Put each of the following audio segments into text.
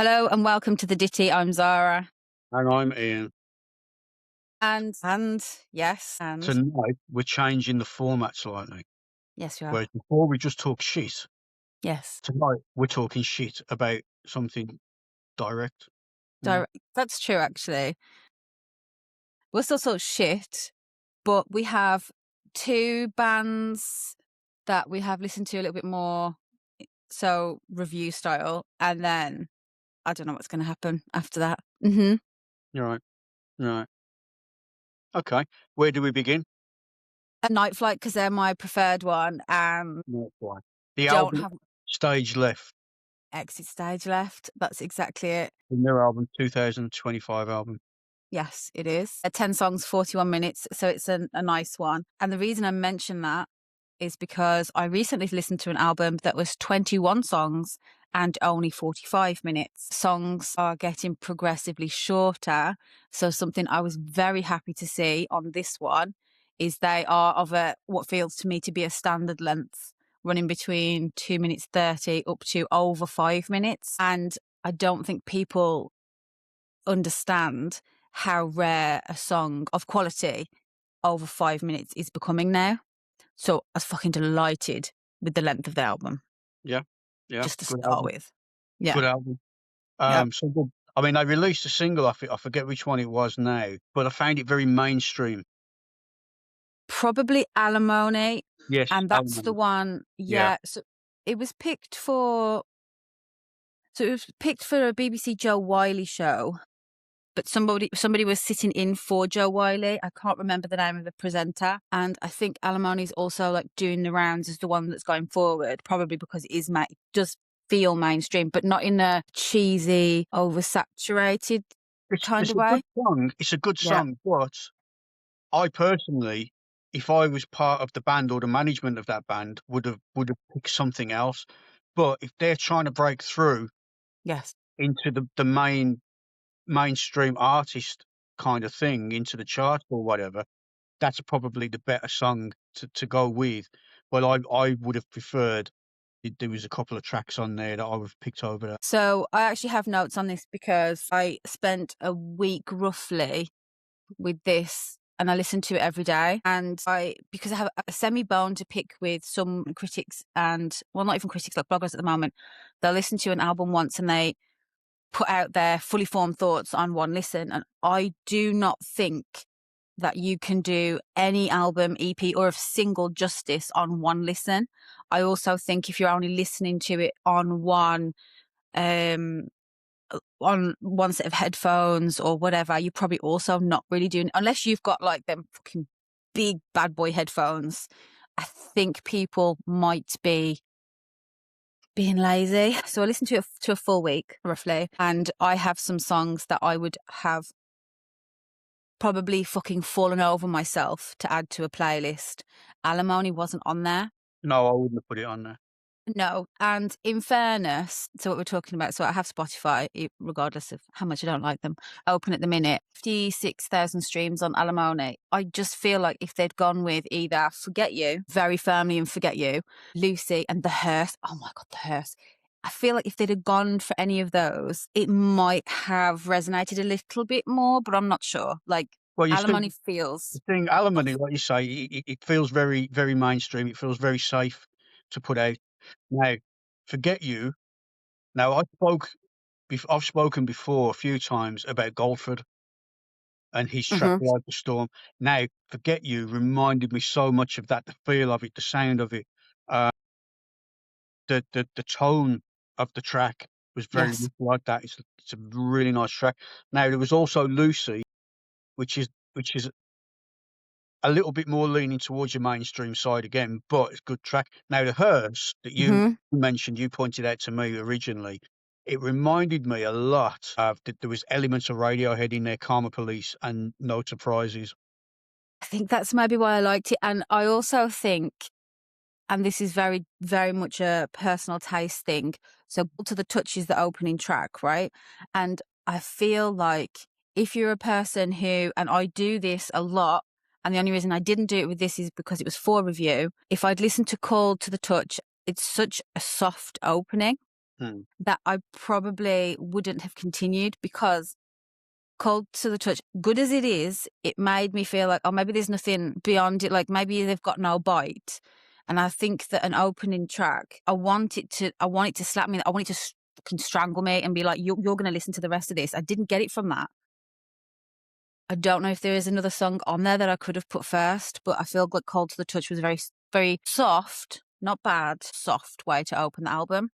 Hello and welcome to the Ditty. I'm Zara. And I'm Ian. And yes, and Tonight, we're changing the format slightly. yes, you are. Whereas before we just talk shit, Yes, tonight we're talking shit about something direct. that's true. Actually, we're still sort of shit, but we have two bands that we have listened to a little bit more, so review style, and then I don't know what's going to happen after that. You're right. Right. Okay. Where do we begin? A Night Flight, because they're my preferred one, and Not quite. The don't album have Stage Left, Exit Stage left. That's exactly it. the new album, 2025 album. Yes, it is. 10 songs, 41 minutes. So it's a nice one. And the reason I mention that is because I recently listened to an album that was 21 songs and only 45 minutes. Songs are getting progressively shorter. So something I was very happy to see on this one is they are of what feels to me to be a standard length, running between 2 minutes 30 up to over 5 minutes. And I don't think people understand how rare a song of quality over 5 minutes is becoming now. So I was fucking delighted with the length of the album. Yeah. Yeah. Just to Good start album. with. Yeah. Good album. Yep. So good. I mean, they released a single off it. I forget which one it was now, but I found it very mainstream. Probably Alimony. Yes. And that's the Alimony. one. Yeah. Yeah. So it was picked for a BBC Joe Wiley show. But somebody was sitting in for Joe Wiley. I can't remember the name of the presenter. And I think Alimony's also like doing the rounds as the one that's going forward, probably because it does feel mainstream, but not in a cheesy, oversaturated kind It's of a good way. song. It's a good Yeah. song, but I personally, if I was part of the band or the management of that band, would have picked something else. But if they're trying to break through Yes. into the mainstream artist kind of thing, into the charts or whatever, that's probably the better song to go with. But I would have preferred there was a couple of tracks on there that I would have picked over that. So I actually have notes on this because I spent a week roughly with this and I listen to it every day. And because I have a semi bone to pick with some critics and, well, not even critics, like bloggers at the moment, they'll listen to an album once and they put out their fully formed thoughts on one listen. And I do not think that you can do any album, EP, or a single justice on one listen. I also think if you're only listening to it on one set of headphones or whatever, you're probably also not really doing, unless you've got like them fucking big bad boy headphones. I think people might be being lazy. So I listened to a full week roughly, and I have some songs that I would have probably fucking fallen over myself to add to a playlist. Alimony wasn't on there. No, I wouldn't have put it on there. No. And in fairness to what we're talking about, so I have Spotify, regardless of how much I don't like them, open at the minute, 56,000 streams on Alimony. I just feel like if they'd gone with either Forget You, Very Firmly and Forget You, Lucy and The Hearse. Oh my God, The Hearse. I feel like if they'd have gone for any of those, it might have resonated a little bit more, but I'm not sure. Like, Well, you Alimony see, feels... the thing, Alimony, like you say, it feels very, very mainstream. It feels very safe to put out. Now, Forget You. Now, I've spoken before a few times about Goldford and his track Mhm. Like the Storm. Now, Forget You reminded me so much of that, the feel of it, the sound of it, the tone of the track was very Yes. much like that. It's a really nice track. Now, there was also Lucy, which is a little bit more leaning towards your mainstream side again, but it's a good track. Now, the Hearse that you Mhm. mentioned, you pointed out to me originally, it reminded me a lot of that there was elements of Radiohead in there, Karma Police and No Surprises. I think that's maybe why I liked it. And I also think, and this is very, very much a personal taste thing. So To the Touch is the opening track, right? And I feel like if you're a person who, and I do this a lot, and the only reason I didn't do it with this is because it was for review. If I'd listened to Called to the Touch, it's such a soft opening. Mm. that I probably wouldn't have continued because Cold to the Touch, good as it is, it made me feel like, oh, maybe there's nothing beyond it. Like maybe they've got no bite. And I think that an opening track, I want it to slap me. I want it to fucking strangle me and be like, you're going to listen to the rest of this. I didn't get it from that. I don't know if there is another song on there that I could have put first, but I feel like Cold to the Touch was very, very soft, not bad, soft way to open the album.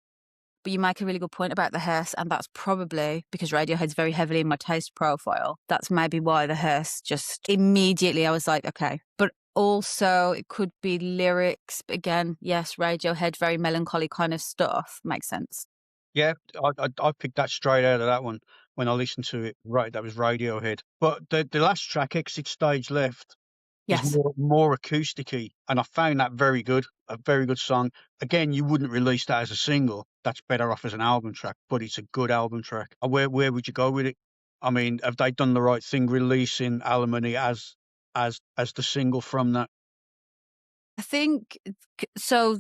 But you make a really good point about the hearse, and that's probably because Radiohead's very heavily in my taste profile. That's maybe why the hearse just immediately I was like, okay. But also it could be lyrics. But again, yes, Radiohead, very melancholy kind of stuff. Makes sense. Yeah, I picked that straight out of that one when I listened to it. Right, that was Radiohead. But the last track, Exit Stage Left, is Yes. more acoustic-y, and I found that very good. A very good song. Again, you wouldn't release that as a single. That's better off as an album track, but it's a good album track. Where would you go with it? I mean, have they done the right thing releasing Alimony as the single from that? I think so.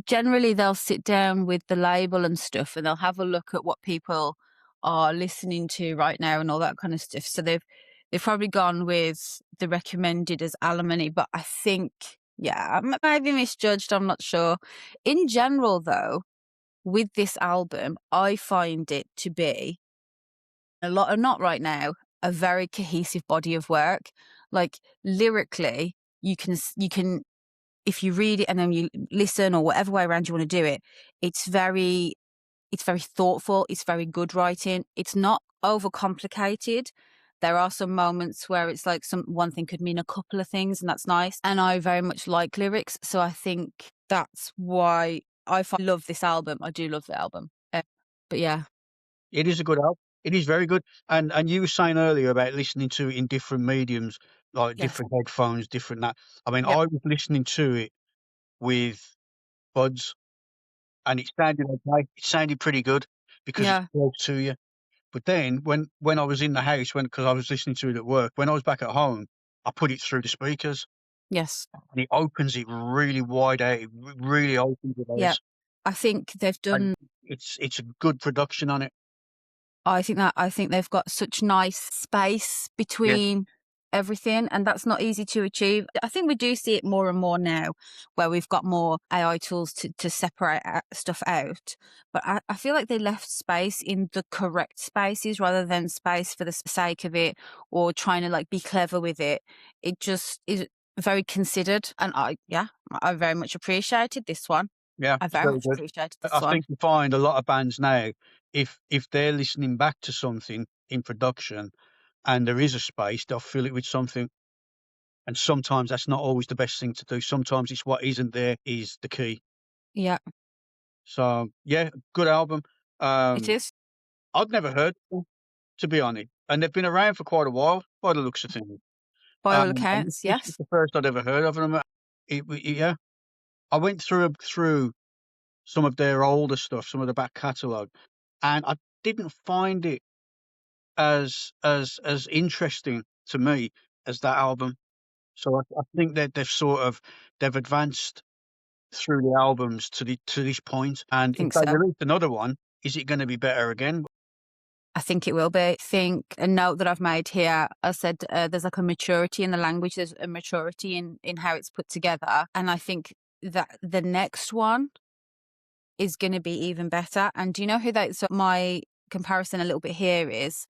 Generally, they'll sit down with the label and stuff, and they'll have a look at what people are listening to right now and all that kind of stuff. So they've probably gone with the recommended as Alimony, but I think yeah, I might be misjudged. I'm not sure. In general, though, with this album, I find it to be a lot, not right now, a very cohesive body of work. Like lyrically, you can if you read it and then you listen or whatever way around you want to do it, it's very thoughtful. It's very good writing. It's not overcomplicated. There are some moments where it's like one thing could mean a couple of things, and that's nice. And I very much like lyrics, so I think that's why love this album. I do love the album, but yeah, It is a good album. It is very good. And you were saying earlier about listening to it in different mediums, like yes, different headphones, different that. I mean, yep, I was listening to it with buds, and it sounded okay. It sounded pretty good because it's yeah, close to you. But then when I was in the house, because I was listening to it at work, when I was back at home, I put it through the speakers, yes, and it opens it really wide out. It really opens it yeah. out, I think they've and done it's a good production on it. I think they've got such nice space Yeah, between everything, and that's not easy to achieve. I think we do see it more and more now, where we've got more AI tools to separate stuff out. But I feel like they left space in the correct spaces rather than space for the sake of it or trying to like be clever with it. It just is very considered, and I very much appreciated this one. yeah, I it's very very much good. appreciated this I one. think you find a lot of bands now, if they're listening back to something in production and there is a space, they'll fill it with something. And sometimes that's not always the best thing to do. Sometimes it's what isn't there is the key. Yeah, So yeah, good album. it Um, is I'd never heard them, to be honest, and they've been around for quite a while by the looks of things. by all And accounts. this is Yes. the first I'd ever heard of them. Yeah, I went through some of their older stuff, some of the back catalogue, and I didn't find it as interesting to me as that album. So I think that they've advanced through the albums to this point, and if Think they so. release another one, is it going to be better again? I think it will be. I think a note that I've made here, I said there's like a maturity in the language, there's a maturity in how it's put together. And I think that the next one is going to be even better. And do you know who that, so my comparison a little bit here is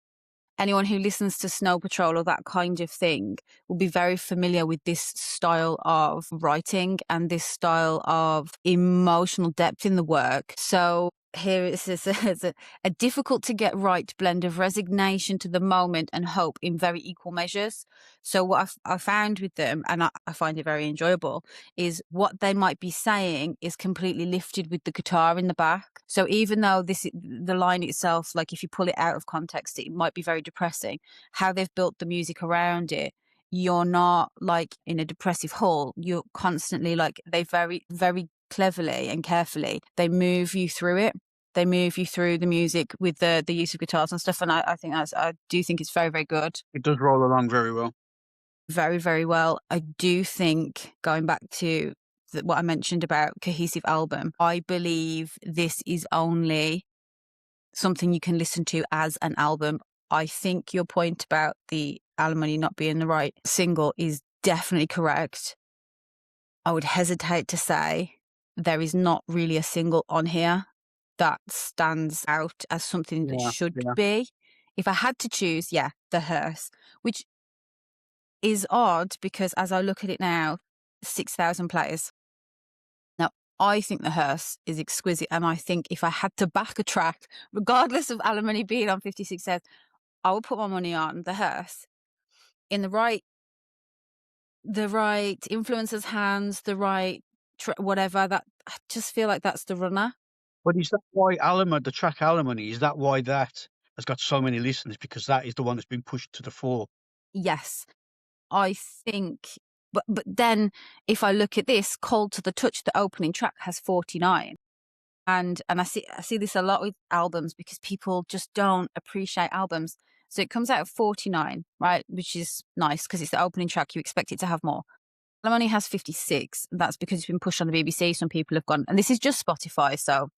anyone who listens to Snow Patrol or that kind of thing will be very familiar with this style of writing and this style of emotional depth in the work. So here it's a difficult to get right blend of resignation to the moment and hope in very equal measures. So what I found with them, and I find it very enjoyable, is what they might be saying is completely lifted with the guitar in the back. So even though the line itself, like if you pull it out of context, it might be very depressing. How they've built the music around it, you're not like in a depressive hole. You're constantly like they very, very cleverly and carefully they move you through it. They move you through the music with the use of guitars and stuff, and I do think it's very, very good. It does roll along very well. Very, very well. I do think going back to what I mentioned about cohesive album, I believe this is only something you can listen to as an album. I think your point about the Alimony not being the right single is definitely correct. I would hesitate to say there is not really a single on here that stands out as something that Yeah, should yeah. be. If I had to choose, yeah, the Hearse, which is odd because as I look at it now, 6,000 plays. Now, I think the Hearse is exquisite, and I think if I had to back a track, regardless of Alimony being on 56 Cents, I would put my money on the Hearse in the right influencer's hands, the right whatever. That I just feel like that's the runner. But is that why the track Alimony, is that why that has got so many listeners? Because that is the one that's been pushed to the fore. Yes, I think. But then if I look at this, Cold to the Touch, the opening track has 49. And I see this a lot with albums because people just don't appreciate albums. So it comes out at 49, right? Which is nice because it's the opening track. You expect it to have more. It only has 56. That's because it's been pushed on the BBC. Some people have gone, and this is just Spotify, so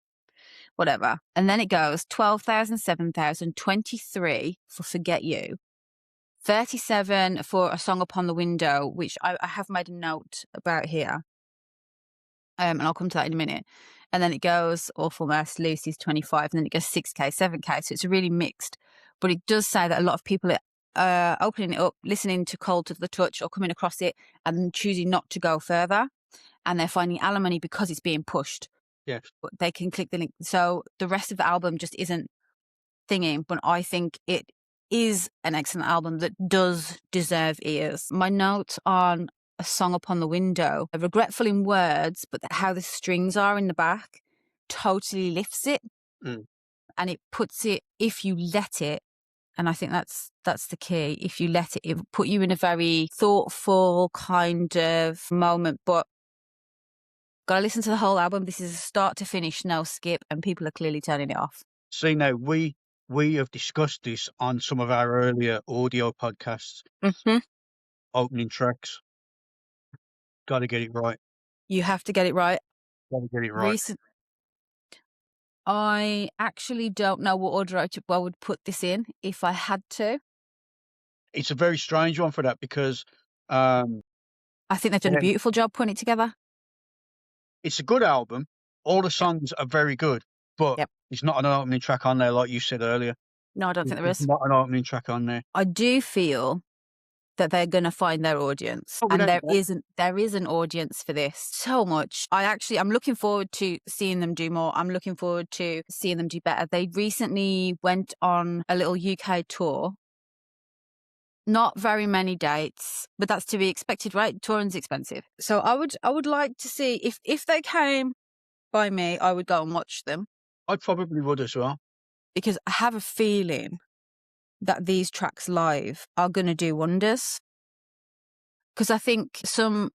whatever. And then it goes 12,000, 7,000, 23 for Forget You, 37 for A Song Upon the Window, which I have made a note about here. And I'll come to that in a minute. And then it goes Awful Mess, Lucy's 25, and then it goes 6K, 7K. So it's really mixed. But it does say that a lot of people are opening it up, listening to Cold to the Touch or coming across it and choosing not to go further. And they're finding Alimony because it's being pushed. Yes. But they can click the link. So the rest of the album just isn't thinging, but I think it is an excellent album that does deserve ears. My note on A Song Upon the Window, regretful in words, but how the strings are in the back totally lifts it. Mm. And it puts it, if you let it, and I think that's the key. If you let it, it will put you in a very thoughtful kind of moment. But gotta listen to the whole album. This is a start to finish, no skip, and people are clearly turning it off. See, now we have discussed this on some of our earlier audio podcasts. Mm-hmm. Opening tracks, got to get it right. You have to get it right. Got to get it right. I actually don't know what order I would put this in if I had to. It's a very strange one for that because I think they've done a beautiful job putting it together. it's a good album. All the songs are very good, but it's not an opening track on there like you said earlier. No, I don't think there is. Not an opening track on there. I do feel that they're going to find their audience, and there is an audience for this so much. I'm looking forward to seeing them do more. I'm looking forward to seeing them do better. They recently went on a little UK tour. Not very many dates, but that's to be expected, right? Touring's expensive. So I would like to see if they came by me, I would go and watch them. I probably would as well. Because I have a feeling that these tracks live are going to do wonders. Because I think some,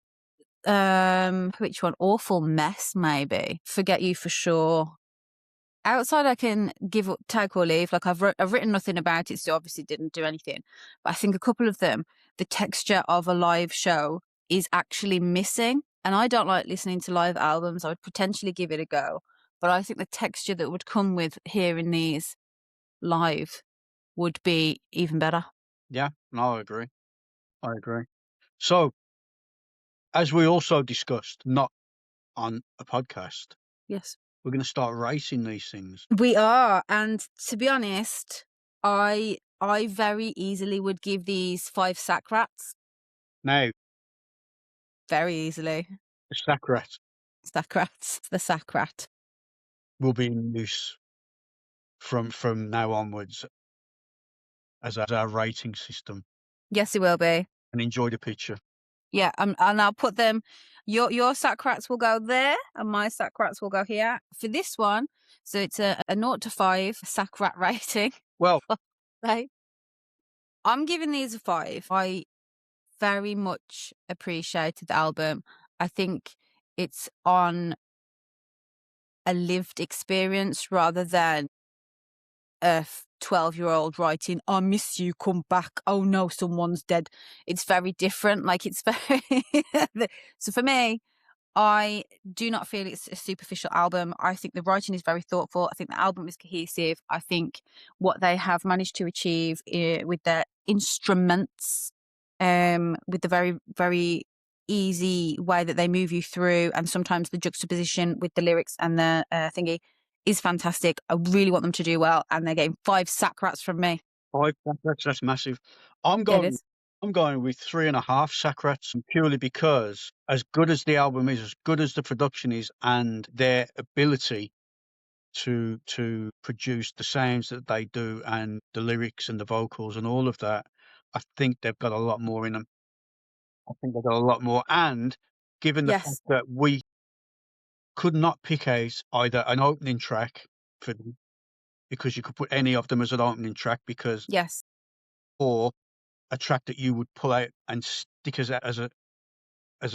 which one? Awful Mess, maybe. Forget You for sure. Outside, I can take or leave. Like I've written nothing about it, so obviously didn't do anything. But I think a couple of them, the texture of a live show is actually missing. And I don't like listening to live albums. I would potentially give it a go. But I think the texture that would come with hearing these live would be even better. Yeah, no, I agree. So, as we also discussed, not on a podcast, yes, we're going to start racing these things. We are, and to be honest, I very easily would give these 5 sack rats. Now, very easily. The sack rat. The sack rat will be in use from now onwards as our rating system. Yes, it will be. And enjoy the picture. Yeah, and I'll put them. Your sack rats will go there, and my sack rats will go here for this one. So it's a 0 to 5 sack rat rating. Well, I'm giving these a 5. I very much appreciated the album. I think it's on a lived experience rather than a 12-year-old writing, "I miss you, come back. Oh no, someone's dead." It's very different. Like it's very. So for me, I do not feel it's a superficial album. I think the writing is very thoughtful. I think the album is cohesive. I think what they have managed to achieve with their instruments, with the very, very easy way that they move you through, and sometimes the juxtaposition with the lyrics and the thingy is fantastic. I really want them to do well, and they're getting 5 sack rats from me. 5 sack rats, that's massive. I'm Yeah, it going is. I'm going with 3.5 sack rats, and purely because as good as the album is, as good as the production is, and their ability to produce the sounds that they do and the lyrics and the vocals and all of that, I think they've got a lot more in them. I think they've got a lot more, and given the fact Yes, that we could not pick out either an opening track for them, because you could put any of them as an opening track, because yes, or a track that you would pull out and stick as a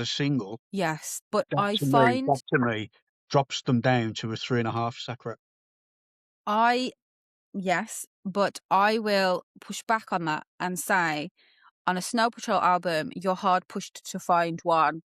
single, yes. But that I to me find that to me drops them down to a 3.5 Sakura. I yes, but I will push back on that and say on a Snow Patrol album, you're hard pushed to find one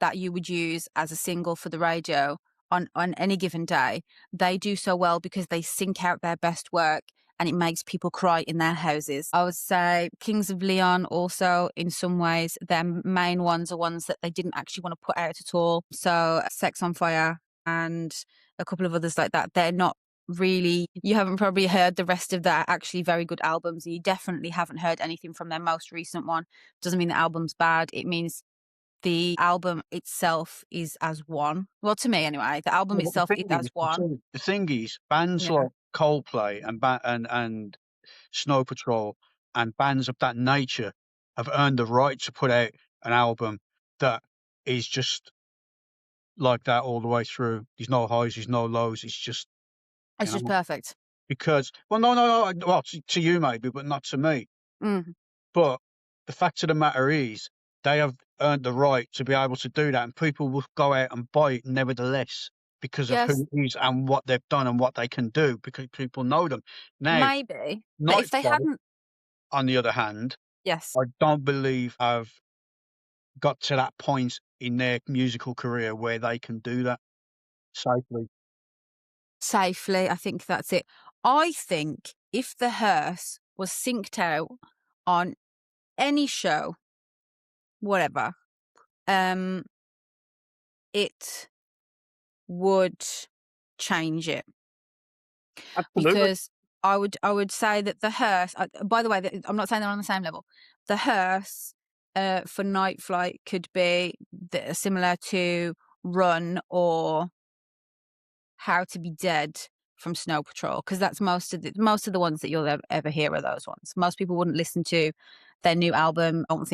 that you would use as a single for the radio on any given day. They do so well because they sync out their best work and it makes people cry in their houses. I would say Kings of Leon also, in some ways, their main ones are ones that they didn't actually want to put out at all. So Sex on Fire and a couple of others like that. They're not really, you haven't probably heard the rest of their actually very good albums. You definitely haven't heard anything from their most recent one. Doesn't mean the album's bad. It means the album itself is as one. Well, to me anyway, the album Yeah, but the itself is thing as is, one. the thing is, bands Yeah. like Coldplay and Snow Patrol and bands of that nature have earned the right to put out an album that is just like that all the way through. There's no highs, there's no lows. It's just, you It's just know, perfect. because, well, no. Well, to you maybe, but not to me. Mm. But the fact of the matter is, they have earned the right to be able to do that, and people will go out and buy it nevertheless because of Yes, who it is and what they've done and what they can do, because people know them. Now, maybe. But if they Nightfall, hadn't, on the other hand, yes, I don't believe have got to that point in their musical career where they can do that safely. safely, I think that's it. I think if the hearse was synced out on any show, whatever, um, it would change it. Absolutely. Because I would say that the hearse. By the way, I'm not saying they're on the same level. The hearse for Night Flight could be similar to Run or How to Be Dead from Snow Patrol, because that's most of the ones that you'll ever hear are those ones. Most people wouldn't listen to their new album. I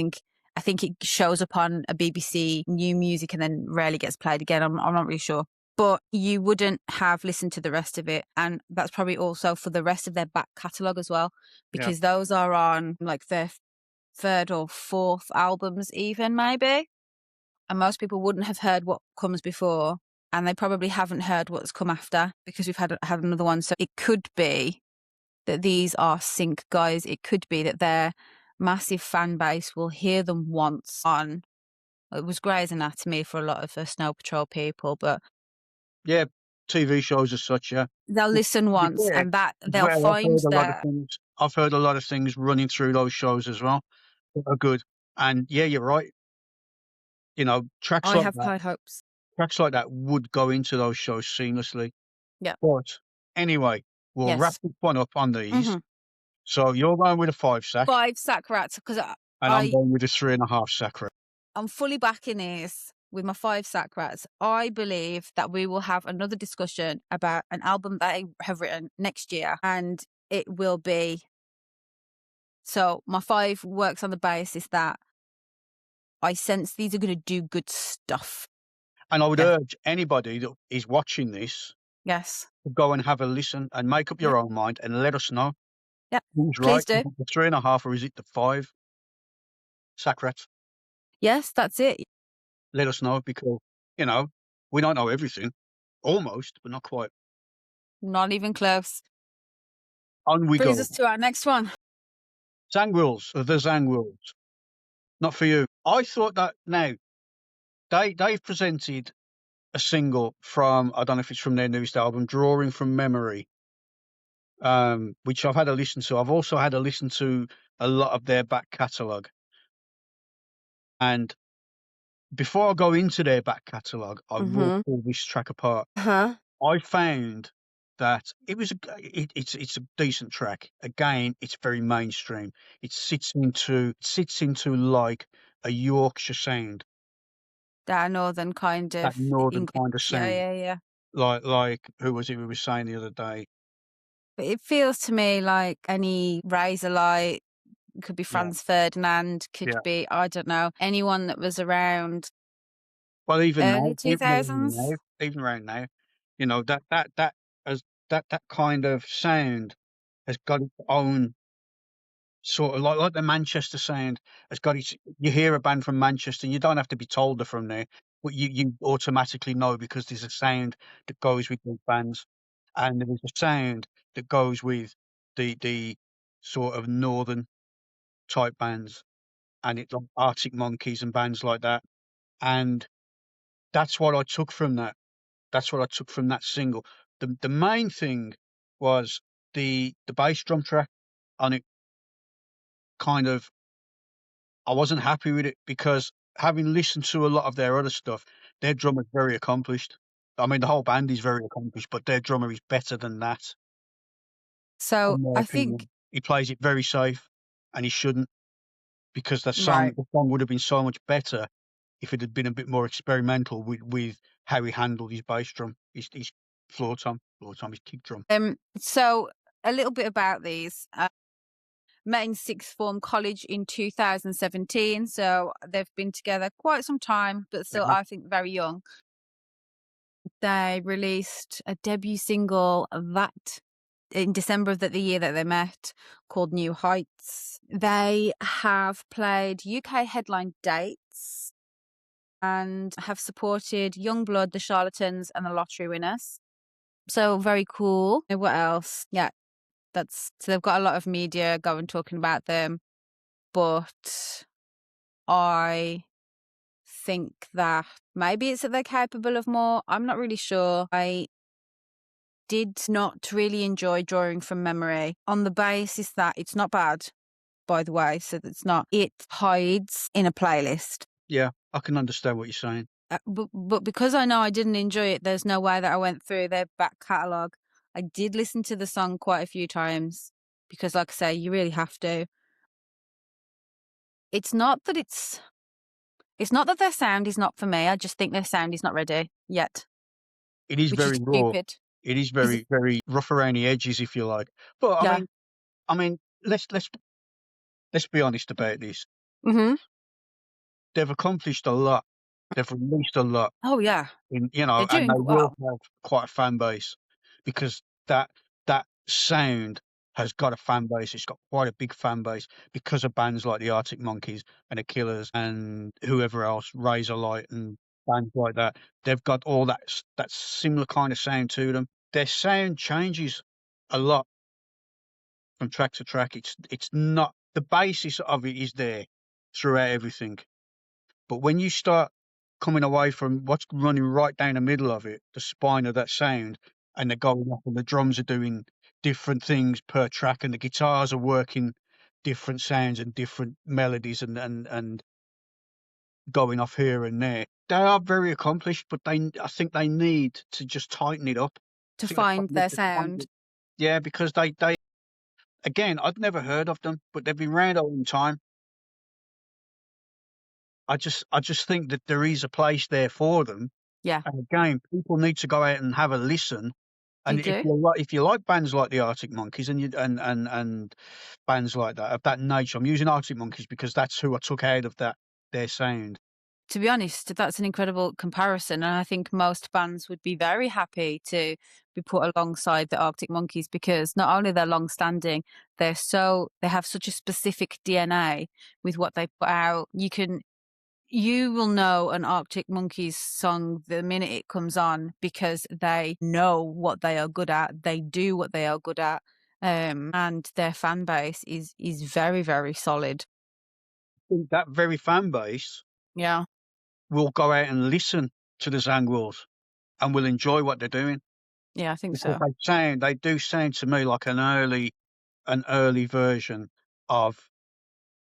think it shows up on a BBC new music and then rarely gets played again. I'm not really sure. But you wouldn't have listened to the rest of it. And that's probably also for the rest of their back catalogue as well, Yeah. because those are on like their third or fourth albums, even maybe. And most people wouldn't have heard what comes before. And they probably haven't heard what's come after because we've had another one. So it could be that these are sync guys. It could be that their massive fan base will hear them once on. It was Grey's Anatomy for a lot of the Snow Patrol people, but Yeah, TV shows as such, yeah. they'll To listen be once fair and that to be they'll fair, find their. I've heard a lot of things running through those shows as well that are good. And yeah, you're right. You know, I have high hopes. tracks like that would go into those shows seamlessly. Yeah. But anyway, we'll wrap Yes. this one up on these. Hmm. So you're going with a 5 sack, 5 sack rats because and I'm I going with a 3.5 sack. I'm fully backing this with my 5 sack rats. I believe that we will have another discussion about an album that I have written next year, and it will be. So my 5 works on the basis that I sense these are going to do good stuff. And I would Yeah. urge anybody that is watching this Yes. to go and have a listen and make up Yep. your own mind and let us know Yep. who's right. Please do. Is it the 3.5 or is it the 5 sack? Yes, that's it. Let us know, because, you know, we don't know everything. Almost, but not quite. Not even close. On we Brings go. us to our next one. Zangwills, the Zangwills. Not for you. I thought that now, they've presented a single from, I don't know if it's from their newest album, Drawing from Memory, which I've had a listen to. I've also had a listen to a lot of their back catalogue. And before I go into their back catalogue, I will Mhm. pull this track apart. Uh-huh. I found that it's a decent track. Again, it's very mainstream. It sits into like a Yorkshire sound, That northern kind that of northern English. kind of Yeah, sound. yeah, yeah. Like who was it we were saying the other day? But it feels to me like any Razorlight, could be Yeah, Franz Ferdinand, could yeah. be, I don't know, anyone that was around Well, even early now, two-thousands. even right now, that as that kind of sound has got its own sort of like the Manchester sound has got its. You hear a band from Manchester, and you don't have to be told they're from there, but you automatically know because there's a sound that goes with those bands, and there is a sound that goes with the sort of northern type bands, and it's like Arctic Monkeys and bands like that, and that's what I took from that. That's what I took from that single. The main thing was the bass drum track on it. Kind of, I wasn't happy with it because having listened to a lot of their other stuff, their drummer's very accomplished. I mean, the whole band is very accomplished, but their drummer is better than that, So in my I think, opinion. He plays it very safe, and he shouldn't, because right. the song would have been so much better if it had been a bit more experimental with how he handled his bass drum, his floor tom, his kick drum. So a little bit about these. Met in sixth form college in 2017, so they've been together quite some time, but still, Yeah, I think, very young. They released a debut single that in December of the year that they met, called New Heights. They have played UK headline dates and have supported Youngblood, The Charlatans, and The Lottery Winners. So very cool. What else? Yeah, that's so they've got a lot of media going talking about them, but I think that maybe it's that they're capable of more. I'm not really sure. I did not really enjoy Drawing from Memory on the basis that it's not bad, by the way. So it's not, it hides in a playlist. yeah, I can understand what you're saying. But because I know I didn't enjoy it, there's no way that I went through their back catalogue. I did listen to the song quite a few times because, like I say, you really have to. It's not that it's not that their sound is not for me. I just think their sound is not ready yet, It is which is very raw. stupid. It is 'Cause it, very rough around the edges, if you like. But yeah. I mean, let's be honest about this. Mhm. They've accomplished a lot. They've released a lot, Oh, yeah. They're and doing they will well. have quite a fan base because that sound has got a fan base. It's got quite a big fan base because of bands like the Arctic Monkeys and the Killers and whoever else, Razorlight and bands like that. They've got all that similar kind of sound to them. Their sound changes a lot from track to track. It's not, the basis of it is there throughout everything. But when you start coming away from what's running right down the middle of it, the spine of that sound, and they're going off and the drums are doing different things per track and the guitars are working different sounds and different melodies and going off here and there. They are very accomplished, but I think they need to just tighten it up. I To think they find need their to tighten sound. it. Yeah, because they again, I'd never heard of them, but they've been around a long time. I just think that there is a place there for them. Yeah, And again, people need to go out and have a listen. you And do. if you like bands like the Arctic Monkeys and bands like that of that nature, I'm using Arctic Monkeys because that's who I took out of that their sound. To be honest, that's an incredible comparison, and I think most bands would be very happy to be put alongside the Arctic Monkeys because not only they're long-standing, they have such a specific DNA with what they put out. You will know an Arctic Monkeys song the minute it comes on because they know what they are good at. They do what they are good at. And their fan base is very, very solid. I think that very fan base Yeah. will go out and listen to the Zangwills and will enjoy what they're doing Yeah, I think because so. they do sound to me like an early version of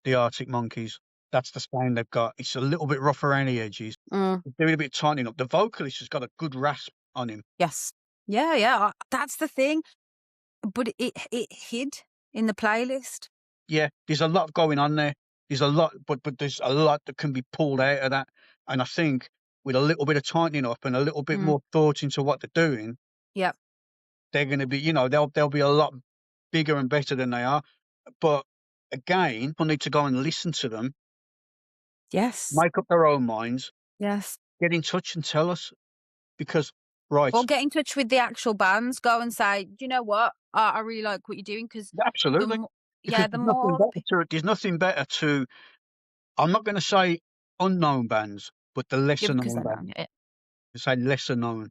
the Arctic Monkeys. That's the sound they've got. It's a little bit rough around the edges. Mm, They're doing a bit tightening up. The vocalist has got a good rasp on him. yes. Yeah, yeah. That's the thing. But it hid in the playlist. Yeah, there's a lot going on there. There's a lot, but there's a lot that can be pulled out of that. And I think with a little bit of tightening up and a little bit Mm, more thought into what they're doing, yep. they're going to be, they'll be a lot bigger and better than they are. But again, people need to go and listen to them, Yes. make up their own minds, Yes. get in touch and tell us because right, Or get in touch with the actual bands. Go and say, "Do you know what? I really like what you're doing," because the absolutely, more, because yeah, the more there's nothing better to. I'm not going to say unknown bands, but the yeah, lesser because known they're bands. known. Yeah, To say lesser known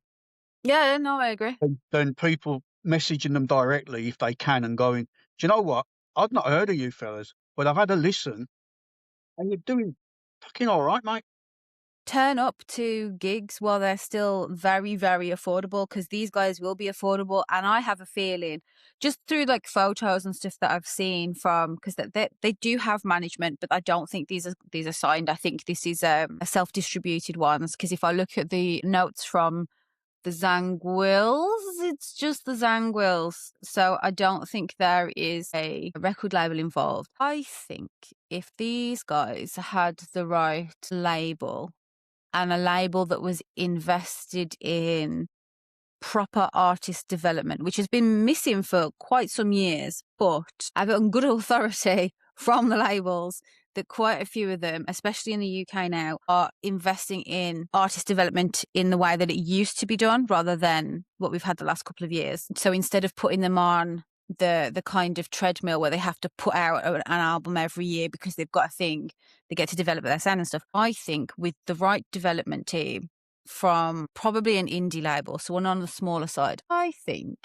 yeah, no, I agree. than people messaging them directly if they can and going, do you know what? I've not heard of you fellas, but I've had a listen and you're doing fucking all right, mate. Turn up to gigs while they're still very, very affordable, because these guys will be affordable. And I have a feeling, just through like photos and stuff that I've seen from, because they do have management, but I don't think these are signed. I think this is a self distributed ones. Because if I look at the notes from the Zangwills, it's just the Zangwills. So I don't think there is a record label involved. I think if these guys had the right label, and a label that was invested in proper artist development, which has been missing for quite some years. But I've got good authority from the labels that quite a few of them, especially in the UK now, are investing in artist development in the way that it used to be done rather than what we've had the last couple of years. So instead of putting them on the kind of treadmill where they have to put out an album every year because they've got a thing, they get to develop their sound and stuff. I think with the right development team from probably an indie label, so one on the smaller side, I think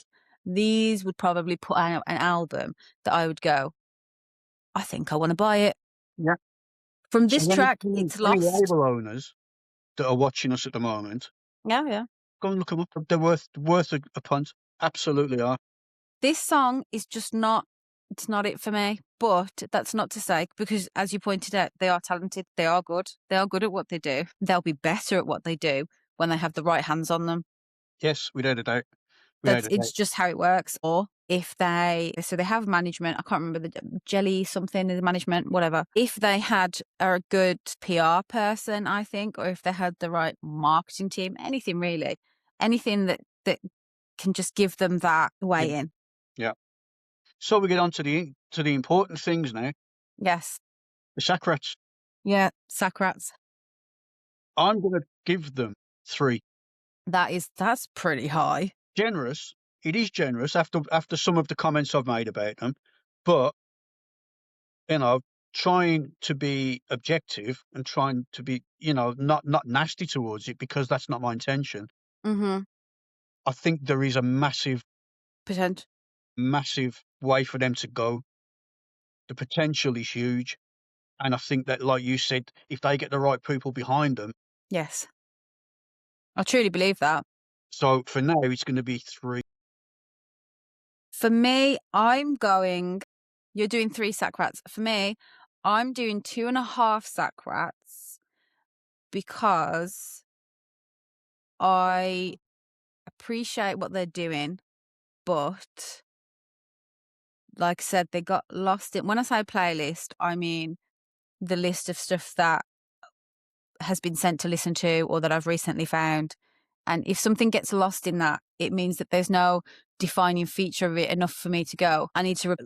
these would probably put out an album that I would go, I think I want to buy it. Yeah. From So this track, it's any lost. label owners that are watching us at the moment, Yeah, yeah. go and look them up. They're worth a punt. Absolutely are. This song is just not, it's not it for me. But that's not to say, because as you pointed out, they are talented. They are good. They are good at what they do. They'll be better at what they do when they have the right hands on them. Yes, without a doubt. Without That's a doubt. it's just how it works. Or if they have management, I can't remember the jelly something, the management, whatever. If they had a good PR person, I think, or if they had the right marketing team, anything really, anything that can just give them that Yeah. way in. Yeah. So we get on to the important things now. Yes. The Sacrats. Yeah. Sacrats. I'm going to give them 3. That's pretty high. Generous. It is generous after some of the comments I've made about them, but you know, trying to be objective and trying to be, not nasty towards it because that's not my intention. Mm-hmm. I think there is a massive, Potential. massive way for them to go. The potential is huge, and I think that, like you said, if they get the right people behind them, Yes. I truly believe that. so for now it's going to be 3. For me, you're doing 3 sack rats. For me, I'm doing 2.5 sack rats because I appreciate what they're doing, but like I said, they got lost in, when I say playlist, I mean the list of stuff that has been sent to listen to or that I've recently found. And if something gets lost in that, it means that there's no defining feature of it enough for me to go. I need to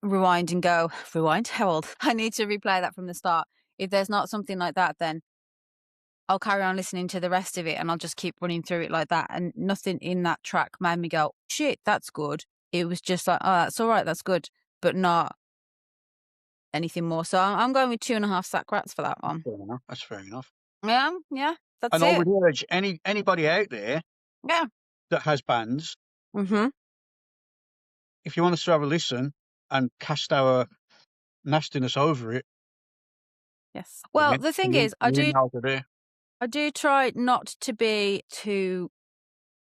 rewind and go, rewind? How old? I need to replay that from the start. If there's not something like that, then I'll carry on listening to the rest of it and I'll just keep running through it like that. And nothing in that track made me go, shit, that's good. It was just like, oh, that's all right, that's good, but not anything more. So I'm going with 2.5 sack rats for that one. Fair enough. That's fair enough. Yeah, yeah, that's And I it. would urge anybody out there Yeah. that has bands, Mm-hmm. if you want us to have a listen and cast our nastiness over it, Yes. But Well, yeah, the thing you is, you nailed it there. I do try not to be too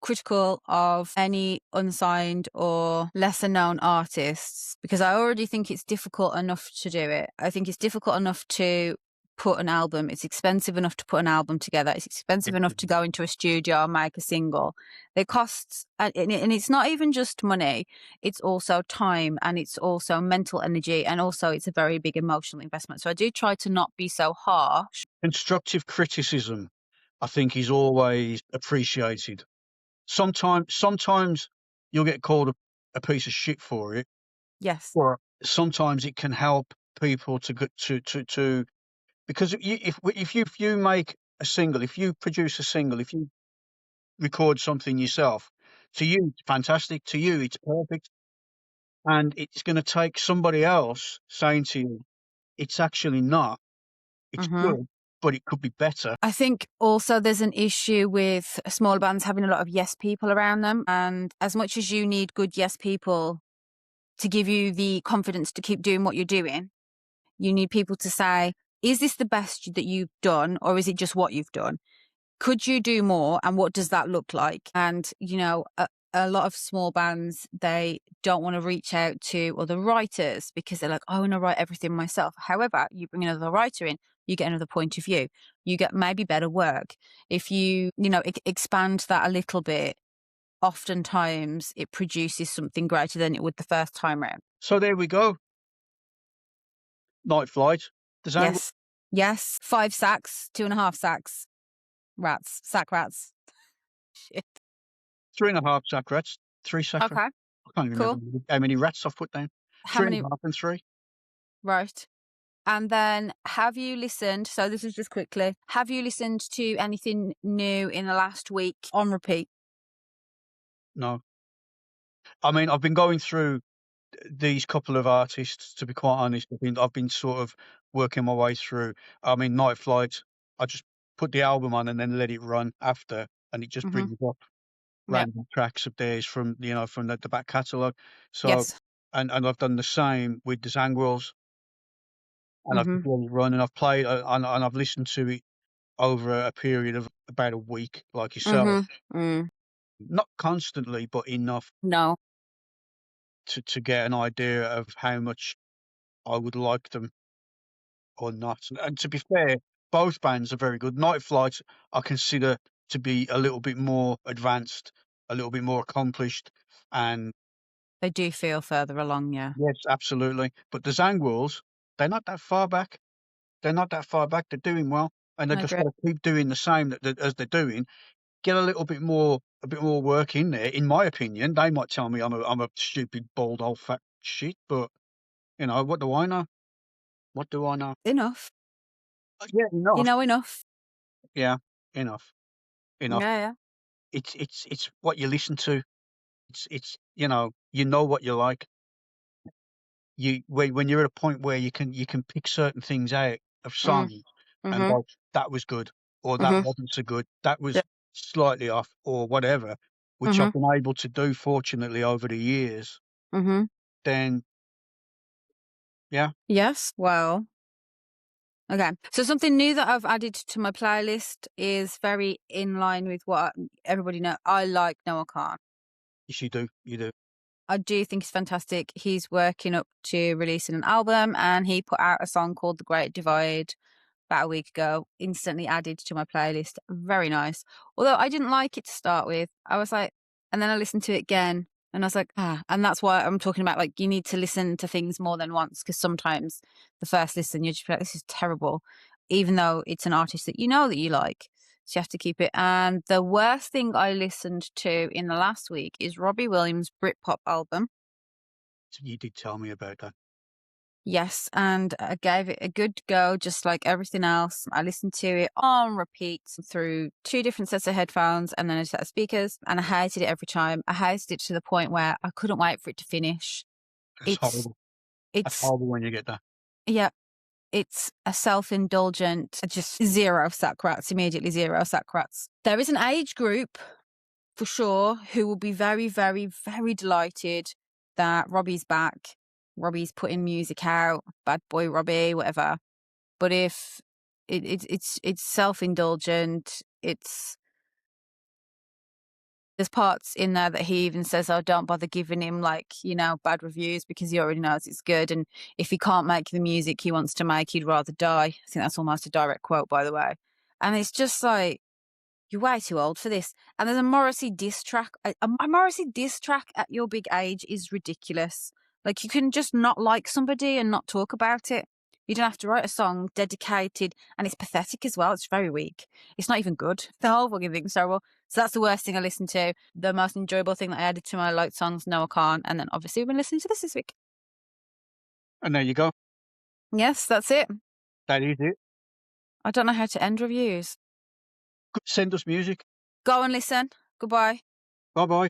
critical of any unsigned or lesser known artists because I already think it's difficult enough to do it. I think it's difficult enough to put an album. It's expensive enough to put an album together. It's expensive enough to go into a studio and make a single. It costs, and it's not even just money. It's also time and it's also mental energy. And also it's a very big emotional investment. So I do try to not be so harsh. Constructive criticism, I think, is always appreciated. Sometimes you'll get called a piece of shit for it, Yes. or sometimes it can help people to get to because if you make a single, if you produce a single, if you record something yourself, to you it's fantastic, to you it's perfect, and it's going to take somebody else saying to you, it's actually not. It's Hmm. good, but it could be better. I think also there's an issue with small bands having a lot of yes people around them. And as much as you need good yes people to give you the confidence to keep doing what you're doing, you need people to say, is this the best that you've done or is it just what you've done? Could you do more and what does that look like? And a lot of small bands, they don't want to reach out to other writers because they're like, I want to write everything myself. However, you bring another writer in, you get another point of view, you get maybe better work. If expand that a little bit, oftentimes it produces something greater than it would the first time round. So there we go. Night Flight, the Zangwills, Yes. Yes. 5 sacks, 2.5 sacks. Rats. Sack rats. Shit. 3.5 sack rats, 3 sack rats. Okay. I can't even Cool. remember how many rats I've put down. How Three and many? a half and 3. Right. And then have you listened? So this is just quickly. Have you listened to anything new in the last week on repeat? No. I mean, I've been going through these couple of artists, to be quite honest. I've been sort of working my way through. I mean, Night Flight, I just put the album on and then let it run after, and it just Mm-hmm. brings up Yep. random tracks of theirs from, from the back catalogue. So, Yes. and I've done the same with the Zangwills, and I've Mm-hmm. just let it run, and I've played, and I've listened to it over a period of about a week, like yourself. Mm-hmm. Mm. Not constantly, but enough No. to get an idea of how much I would like them or not. And to be fair, both bands are very good. Night Flight I consider to be a little bit more advanced, a little bit more accomplished, and They do feel further along, yeah. yes, absolutely. But the Zangwills, they're not that far back. They're not that far back. They're doing well, and they've I just agree. got to keep doing the same as they're doing. Get a bit more work in there. In my opinion, they might tell me I'm a stupid, bald, old fat shit, but what do I know? What do I know? Enough. Yeah, You enough. know enough. Yeah, enough, enough. Yeah, yeah. It's what you listen to. You know what you like. When you're at a point where you can pick certain things out of Mm. songs and Mm-hmm. go, that was good, or that Mm-hmm. wasn't so good, that Yeah. was slightly off, or whatever, which Mm-hmm. I've been able to do fortunately over the years. Mm-hmm. Then yeah, Yes. Well, okay. So something new that I've added to my playlist is very in line with what everybody know. I like Noah Khan. yes, you do. I do think it's fantastic. He's working up to releasing an album and he put out a song called The Great Divide about a week ago. Instantly added to my playlist. Very nice. Although I didn't like it to start with. I was like, and then I listened to it again and I was like, and that's why I'm talking about like you need to listen to things more than once because sometimes the first listen you just be like, this is terrible, even though it's an artist that you know that you like. So you have to keep it. And the worst thing I listened to in the last week is Robbie Williams' Britpop album. You did tell me about that. Yes, and I gave it a good go, just like everything else. I listened to it on repeat through 2 different sets of headphones and then a set of speakers, and I hated it every time. I hated it to the point where I couldn't wait for it to finish. It's It's, horrible. That's it's, horrible when you get that. yeah, it's a self-indulgent, just zero sack rats, immediately zero sack rats. There is an age group for sure who will be very, very, very delighted that Robbie's back. Robbie's putting music out, Bad Boy Robbie, whatever. But if it's self-indulgent, there's parts in there that he even says, "Oh, don't bother giving him like, bad reviews because he already knows it's good. And if he can't make the music he wants to make, he'd rather die." I think that's almost a direct quote, by the way. And it's just like, you're way too old for this. And there's a Morrissey diss track. A Morrissey diss track at your big age is ridiculous. Like, you can just not like somebody and not talk about it. You don't have to write a song dedicated, and it's pathetic as well. It's very weak. It's not even good. The whole fucking thing's terrible. So that's the worst thing I listened to. The most enjoyable thing that I added to my liked songs, No I Can't. And then obviously we've been listening to this week. And there you go. Yes, that's it. That is it. I don't know how to end reviews. Send us music. Go and listen. Goodbye. Bye bye.